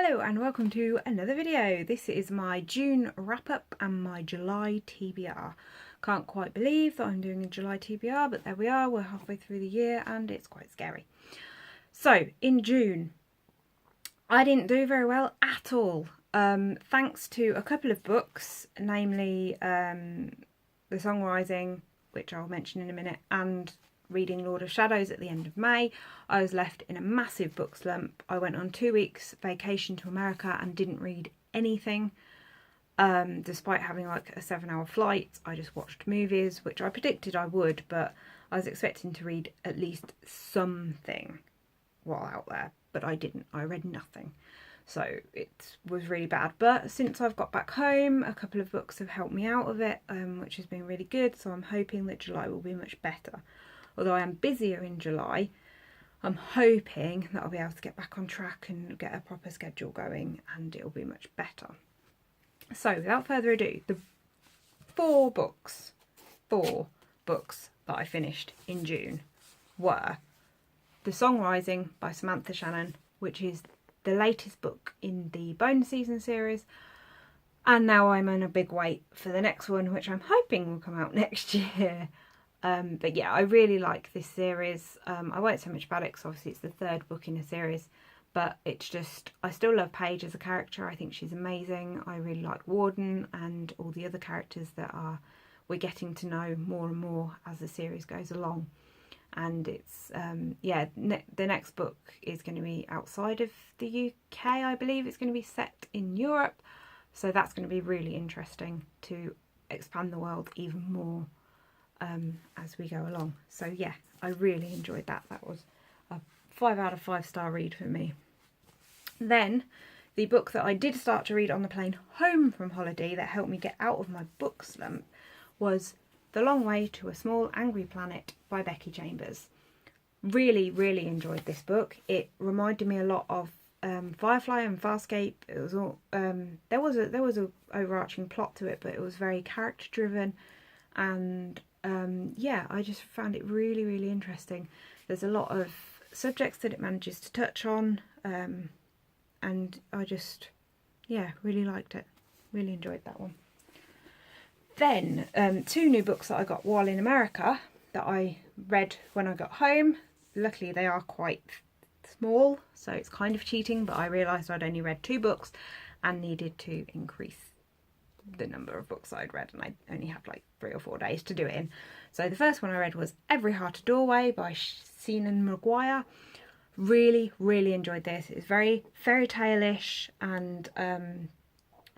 Hello and welcome to another video. This is my June wrap up and my July TBR. Can't quite believe that I'm doing a July TBR, but there we are, we're halfway through the year and it's quite scary. So in June, I didn't do very well at all. Thanks to a couple of books, namely The Song Rising, which I'll mention in a minute, and reading Lord of Shadows at the end of May, I was left in a massive book slump. I went on 2 weeks vacation to America and didn't read anything. Despite having like a 7-hour flight, I just watched movies, which I predicted I would, but I was expecting to read at least something while out there, but I didn't. I read nothing. So it was really bad. But since I've got back home, a couple of books have helped me out of it, which has been really good. So I'm hoping that July will be much better. Although I am busier in July, I'm hoping that I'll be able to get back on track and get a proper schedule going and it'll be much better. So without further ado, the four books that I finished in June were The Song Rising by Samantha Shannon, which is the latest book in the bonus season series, and now I'm on a big wait for the next one, which I'm hoping will come out next year. But yeah, I really like this series. I won't say much about it because obviously it's the third book in a series, but it's just, I still love Paige as a character. I think she's amazing. I really like Warden and all the other characters that we're getting to know more and more as the series goes along. And it's, the next book is going to be outside of the UK, I believe. It's going to be set in Europe. So that's going to be really interesting to expand the world even more as we go along. So yeah, I really enjoyed that. That was a 5 out of 5 star read for me. Then the book that I did start to read on the plane home from holiday that helped me get out of my book slump was The Long Way to a Small Angry Planet by Becky Chambers. Really enjoyed this book. It reminded me a lot of Firefly and Farscape. It was all there was a overarching plot to it, but it was very character driven, and yeah, I just found it really interesting. There's a lot of subjects that it manages to touch on, and I just, yeah, really liked it. Really enjoyed that one. Then 2 new books that I got while in America that I read when I got home. Luckily they are quite small, so it's kind of cheating, but I realised I'd only read 2 books and needed to increase the number of books I'd read, and I only had like 3 or 4 days to do it in. So the first one I read was Every Heart a Doorway by Seanan Maguire. Really enjoyed this. It's very fairy tale-ish, and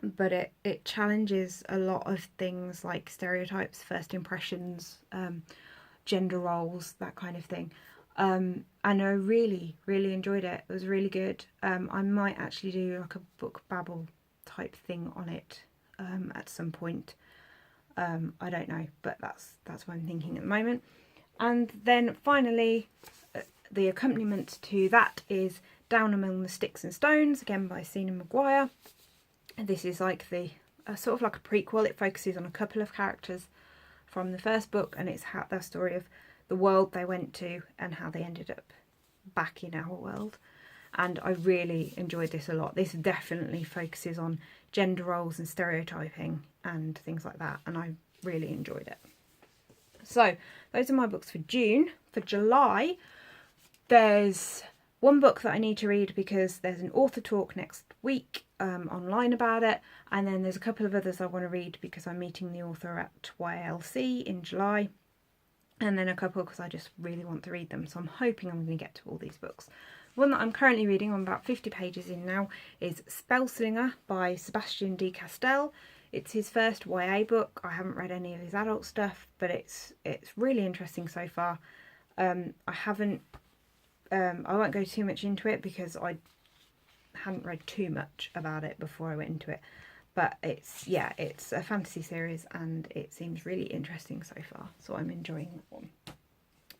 but it challenges a lot of things like stereotypes, first impressions, gender roles, that kind of thing. And I really enjoyed it. It was really good. I might actually do like a book babble type thing on it at some point. I don't know, but that's what I'm thinking at the moment. And then finally, the accompaniment to that is Down Among the Sticks and Stones, again by Seanan Maguire. This is like sort of like a prequel. It focuses on a couple of characters from the first book, and it's the story of the world they went to and how they ended up back in our world. And I really enjoyed this a lot. This definitely focuses on gender roles and stereotyping and things like that, and I really enjoyed it. So those are my books for June. For July, there's one book that I need to read because there's an author talk next week online about it, and then there's a couple of others I want to read because I'm meeting the author at YLC in July, and then a couple because I just really want to read them, so I'm hoping I'm going to get to all these books. The one that I'm currently reading, I'm about 50 pages in now, is Spellslinger by Sebastian D. Castell. It's his first YA book. I haven't read any of his adult stuff, but it's really interesting so far. I won't go too much into it because I hadn't read too much about it before I went into it. But it's a fantasy series and it seems really interesting so far. So I'm enjoying that one.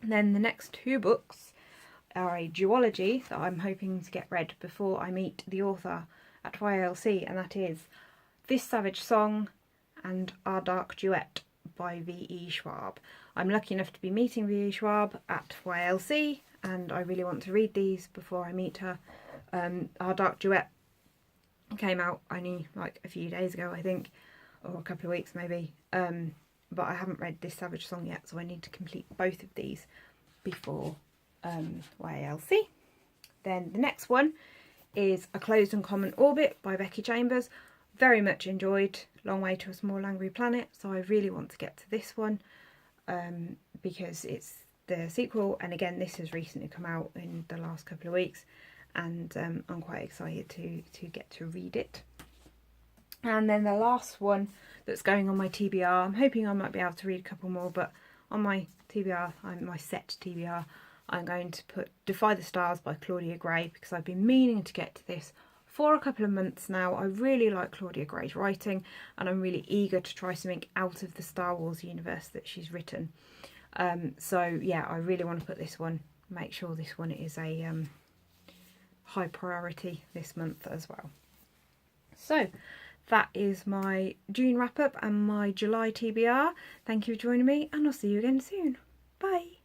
And then the next 2 books are a duology that I'm hoping to get read before I meet the author at YLC, and that is This Savage Song and Our Dark Duet by V.E. Schwab. I'm lucky enough to be meeting V.E. Schwab at YLC, and I really want to read these before I meet her. Our Dark Duet It came out only like a few days ago, I think, or a couple of weeks maybe. But I haven't read this Savage Song yet, so I need to complete both of these before YALC. Then the next one is A Closed and Common Orbit by Becky Chambers. Very much enjoyed Long Way to a Small Angry Planet, so I really want to get to this one because it's the sequel, and again this has recently come out in the last couple of weeks, and I'm quite excited to get to read it. And then the last one that's going on my TBR, I'm hoping I might be able to read a couple more, but on my TBR, my set TBR, I'm going to put Defy the Stars by Claudia Gray, because I've been meaning to get to this for a couple of months now. I really like Claudia Gray's writing, and I'm really eager to try something out of the Star Wars universe that she's written. So yeah, I really want to put this one, make sure this one is a high priority this month as well. So that is my June wrap up and my July TBR. Thank you for joining me, and I'll see you again soon. Bye.